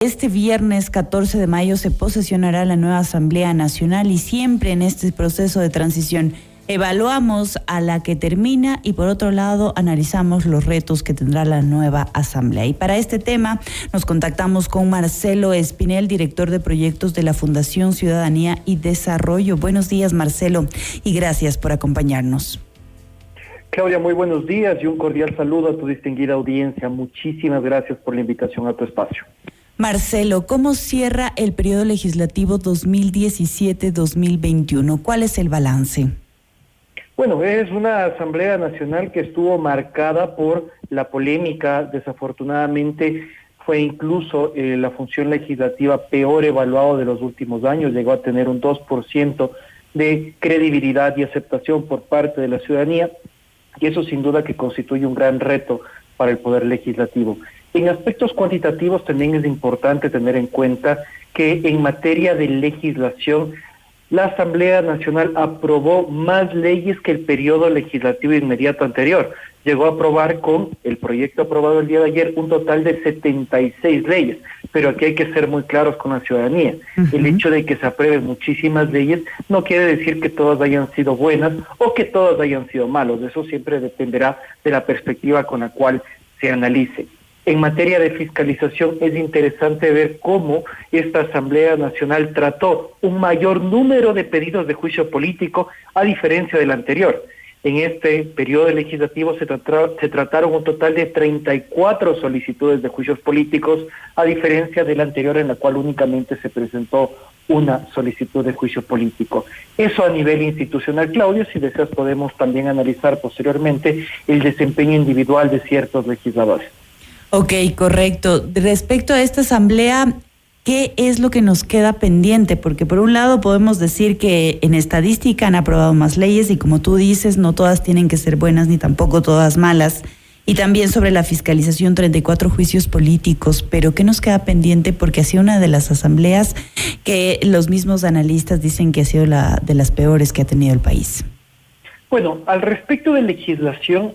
Este viernes 14 de mayo se posesionará la nueva Asamblea Nacional y siempre en este proceso de transición evaluamos a la que termina y por otro lado analizamos los retos que tendrá la nueva Asamblea. Y para este tema nos contactamos con Marcelo Espinel, director de proyectos de la Fundación Ciudadanía y Desarrollo. Buenos días, Marcelo, y gracias por acompañarnos. Claudia, muy buenos días y un cordial saludo a tu distinguida audiencia. Muchísimas gracias por la invitación a tu espacio. Marcelo, ¿cómo cierra el periodo legislativo 2017-2021? ¿Cuál es el balance? Bueno, es una Asamblea Nacional que estuvo marcada por la polémica. Desafortunadamente fue incluso la función legislativa peor evaluada de los últimos años. Llegó a tener un 2% de credibilidad y aceptación por parte de la ciudadanía, y eso sin duda que constituye un gran reto para el Poder Legislativo. En aspectos cuantitativos también es importante tener en cuenta que en materia de legislación, la Asamblea Nacional aprobó más leyes que el periodo legislativo inmediato anterior. Llegó a aprobar con el proyecto aprobado el día de ayer un total de 76 leyes, pero aquí hay que ser muy claros con la ciudadanía. El hecho de que se aprueben muchísimas leyes no quiere decir que todas hayan sido buenas o que todas hayan sido malas. Eso siempre dependerá de la perspectiva con la cual se analice. En materia de fiscalización es interesante ver cómo esta Asamblea Nacional trató un mayor número de pedidos de juicio político a diferencia del anterior. En este periodo legislativo se trataron un total de 34 solicitudes de juicios políticos, a diferencia del anterior en la cual únicamente se presentó una solicitud de juicio político. Eso a nivel institucional, Claudio. Si deseas podemos también analizar posteriormente el desempeño individual de ciertos legisladores. Ok, correcto. Respecto a esta asamblea, ¿qué es lo que nos queda pendiente? Porque por un lado podemos decir que en estadística han aprobado más leyes y como tú dices, no todas tienen que ser buenas ni tampoco todas malas. Y también sobre la fiscalización, 34 juicios políticos. Pero ¿qué nos queda pendiente? Porque ha sido una de las asambleas que los mismos analistas dicen que ha sido la de las peores que ha tenido el país. Bueno, al respecto de legislación,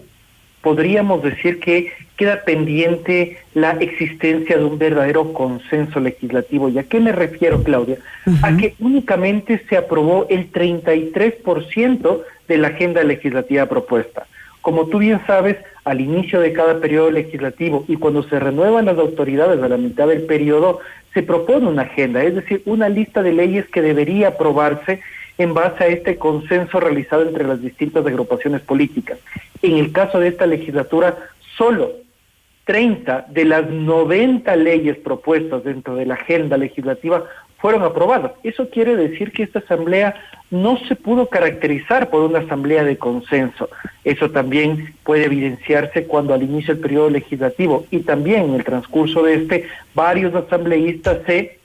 podríamos decir que queda pendiente la existencia de un verdadero consenso legislativo. ¿Y a qué me refiero, Claudia? A que únicamente se aprobó el 33% de la agenda legislativa propuesta. Como tú bien sabes, al inicio de cada periodo legislativo y cuando se renuevan las autoridades a la mitad del periodo, se propone una agenda, es decir, una lista de leyes que debería aprobarse en base a este consenso realizado entre las distintas agrupaciones políticas. En el caso de esta legislatura, solo 30 de las 90 leyes propuestas dentro de la agenda legislativa fueron aprobadas. Eso quiere decir que esta asamblea no se pudo caracterizar por una asamblea de consenso. Eso también puede evidenciarse cuando al inicio del periodo legislativo y también en el transcurso de varios asambleístas se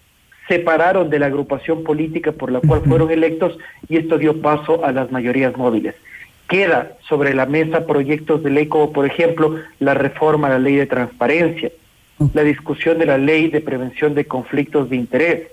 separaron de la agrupación política por la cual fueron electos y esto dio paso a las mayorías móviles. Queda sobre la mesa proyectos de ley como, por ejemplo, la reforma a la ley de transparencia, la discusión de la ley de prevención de conflictos de interés,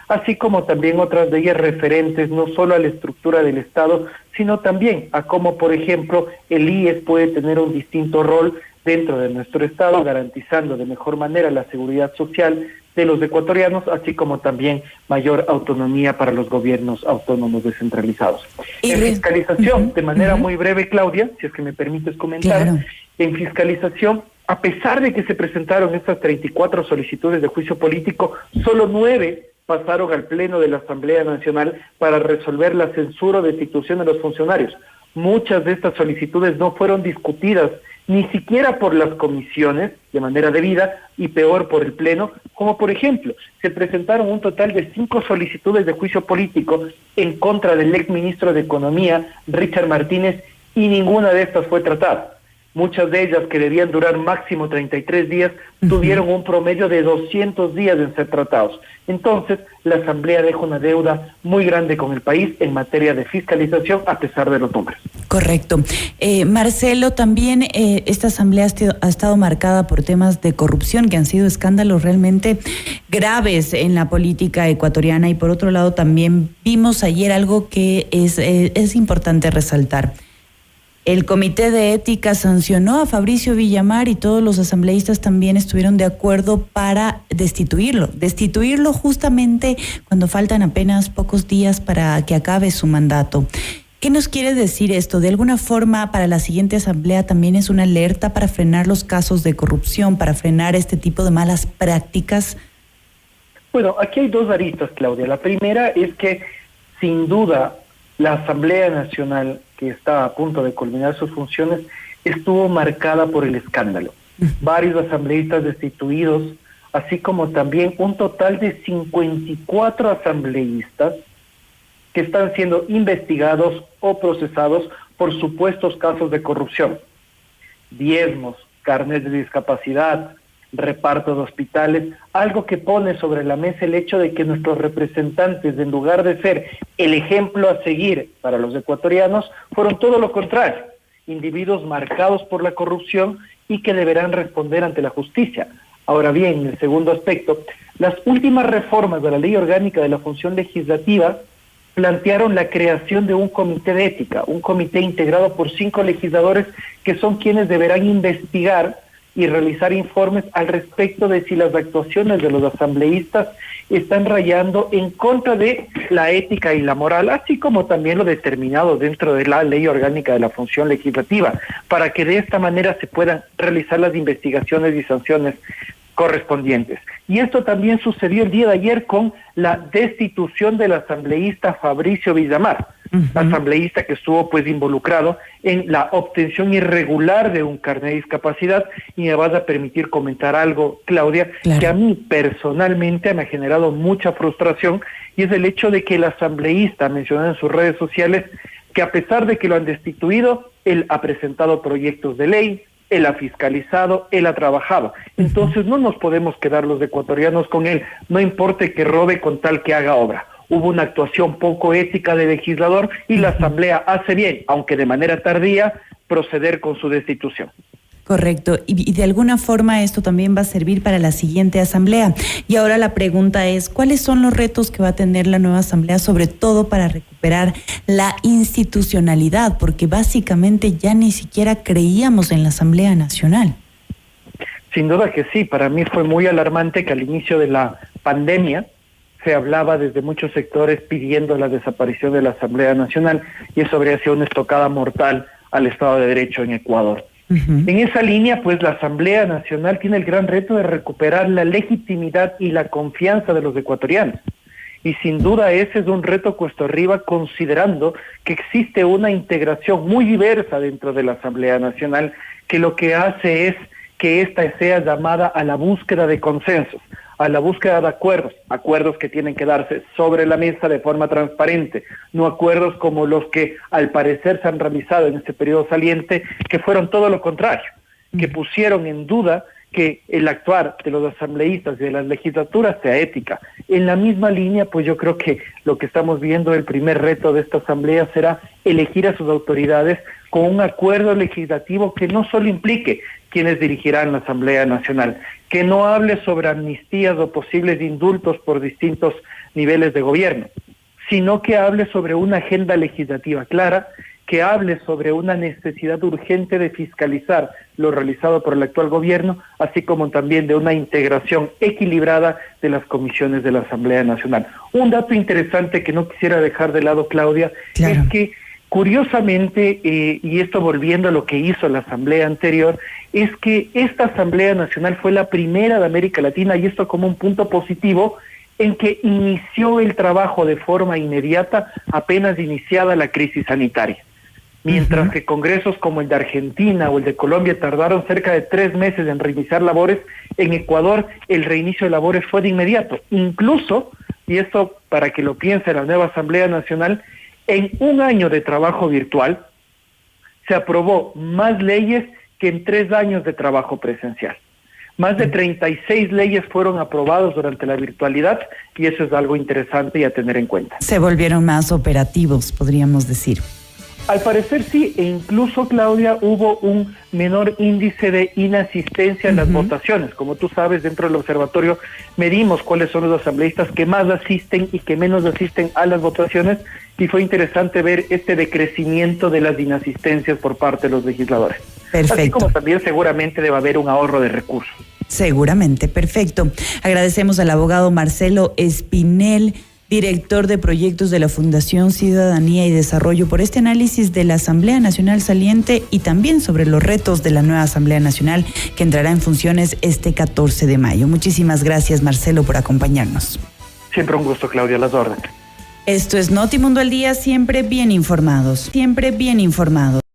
así como también otras leyes referentes no solo a la estructura del Estado, sino también a cómo, por ejemplo, el IES puede tener un distinto rol dentro de nuestro Estado, garantizando de mejor manera la seguridad social de los ecuatorianos, así como también mayor autonomía para los gobiernos autónomos descentralizados. En fiscalización, de manera muy breve, Claudia, si es que me permites comentar, claro. En fiscalización, a pesar de que se presentaron estas 34 solicitudes de juicio político, solo 9 pasaron al Pleno de la Asamblea Nacional para resolver la censura o destitución de los funcionarios. Muchas de estas solicitudes no fueron discutidas ni siquiera por las comisiones de manera debida y peor por el Pleno, como por ejemplo, se presentaron un total de 5 solicitudes de juicio político en contra del exministro de Economía, Richard Martínez, y ninguna de estas fue tratada. Muchas de ellas, que debían durar máximo 33 días, tuvieron un promedio de 200 días en ser tratados. Entonces, la Asamblea deja una deuda muy grande con el país en materia de fiscalización, a pesar de los números. Correcto. Marcelo, también esta Asamblea ha estado marcada por temas de corrupción que han sido escándalos realmente graves en la política ecuatoriana y por otro lado también vimos ayer algo que es importante resaltar. El Comité de Ética sancionó a Fabricio Villamar y todos los asambleístas también estuvieron de acuerdo para destituirlo justamente cuando faltan apenas pocos días para que acabe su mandato. ¿Qué nos quiere decir esto? De alguna forma, para la siguiente asamblea también es una alerta para frenar los casos de corrupción, para frenar este tipo de malas prácticas. Bueno, aquí hay dos aristas, Claudia. La primera es que, sin duda, la Asamblea Nacional, que está a punto de culminar sus funciones, estuvo marcada por el escándalo. Varios asambleístas destituidos, así como también un total de 54 asambleístas que están siendo investigados o procesados por supuestos casos de corrupción. Diezmos, carnet de discapacidad, reparto de hospitales, algo que pone sobre la mesa el hecho de que nuestros representantes, en lugar de ser el ejemplo a seguir para los ecuatorianos, fueron todo lo contrario, individuos marcados por la corrupción y que deberán responder ante la justicia. Ahora bien, en el segundo aspecto, las últimas reformas de la Ley Orgánica de la Función Legislativa plantearon la creación de un comité de ética, un comité integrado por 5 legisladores que son quienes deberán investigar y realizar informes al respecto de si las actuaciones de los asambleístas están rayando en contra de la ética y la moral, así como también lo determinado dentro de la Ley Orgánica de la Función Legislativa, para que de esta manera se puedan realizar las investigaciones y sanciones correspondientes. Y esto también sucedió el día de ayer con la destitución del asambleísta Fabricio Villamar, asambleísta que estuvo pues involucrado en la obtención irregular de un carnet de discapacidad. Y me vas a permitir comentar algo, Claudia, claro, que a mí personalmente me ha generado mucha frustración, y es el hecho de que el asambleísta mencionó en sus redes sociales que a pesar de que lo han destituido, él ha presentado proyectos de ley, él ha fiscalizado, él ha trabajado. Entonces no nos podemos quedar los ecuatorianos con él, no importe que robe con tal que haga obra. Hubo una actuación poco ética del legislador y la Asamblea hace bien, aunque de manera tardía, proceder con su destitución. Correcto, y de alguna forma esto también va a servir para la siguiente asamblea. Y ahora la pregunta es, ¿cuáles son los retos que va a tener la nueva asamblea, sobre todo para recuperar la institucionalidad? Porque básicamente ya ni siquiera creíamos en la Asamblea Nacional. Sin duda que sí, para mí fue muy alarmante que al inicio de la pandemia se hablaba desde muchos sectores pidiendo la desaparición de la Asamblea Nacional, y eso habría sido una estocada mortal al Estado de Derecho en Ecuador. En esa línea, pues la Asamblea Nacional tiene el gran reto de recuperar la legitimidad y la confianza de los ecuatorianos. Y sin duda ese es un reto cuesta arriba, considerando que existe una integración muy diversa dentro de la Asamblea Nacional, que lo que hace es que ésta sea llamada a la búsqueda de consensos, a la búsqueda de acuerdos que tienen que darse sobre la mesa de forma transparente, no acuerdos como los que al parecer se han realizado en este periodo saliente, que fueron todo lo contrario, que pusieron en duda que el actuar de los asambleístas y de las legislaturas sea ética. En la misma línea, pues yo creo que lo que estamos viendo, el primer reto de esta asamblea será elegir a sus autoridades con un acuerdo legislativo que no solo implique quienes dirigirán la Asamblea Nacional, que no hable sobre amnistías o posibles indultos por distintos niveles de gobierno, sino que hable sobre una agenda legislativa clara, que hable sobre una necesidad urgente de fiscalizar lo realizado por el actual gobierno, así como también de una integración equilibrada de las comisiones de la Asamblea Nacional. Un dato interesante que no quisiera dejar de lado, Claudia, claro, es que curiosamente, y esto volviendo a lo que hizo la Asamblea anterior, es que esta Asamblea Nacional fue la primera de América Latina, y esto como un punto positivo, en que inició el trabajo de forma inmediata apenas iniciada la crisis sanitaria. Mientras que congresos como el de Argentina o el de Colombia tardaron cerca de 3 meses en reiniciar labores, en Ecuador el reinicio de labores fue de inmediato. Incluso, y esto para que lo piense la nueva Asamblea Nacional, en un año de trabajo virtual se aprobó más leyes que en 3 años de trabajo presencial. Más de 36 leyes fueron aprobadas durante la virtualidad, y eso es algo interesante y a tener en cuenta. Se volvieron más operativos, podríamos decir. Al parecer sí, e incluso, Claudia, hubo un menor índice de inasistencia en las votaciones. Como tú sabes, dentro del observatorio medimos cuáles son los asambleístas que más asisten y que menos asisten a las votaciones, y fue interesante ver este decrecimiento de las inasistencias por parte de los legisladores. Perfecto. Así como también seguramente debe haber un ahorro de recursos. Seguramente, perfecto. Agradecemos al abogado Marcelo Espinel, director de proyectos de la Fundación Ciudadanía y Desarrollo, por este análisis de la Asamblea Nacional saliente y también sobre los retos de la nueva Asamblea Nacional que entrará en funciones este 14 de mayo. Muchísimas gracias, Marcelo, por acompañarnos. Siempre un gusto, Claudia, las órdenes. Esto es Notimundo al Día, siempre bien informados, siempre bien informados.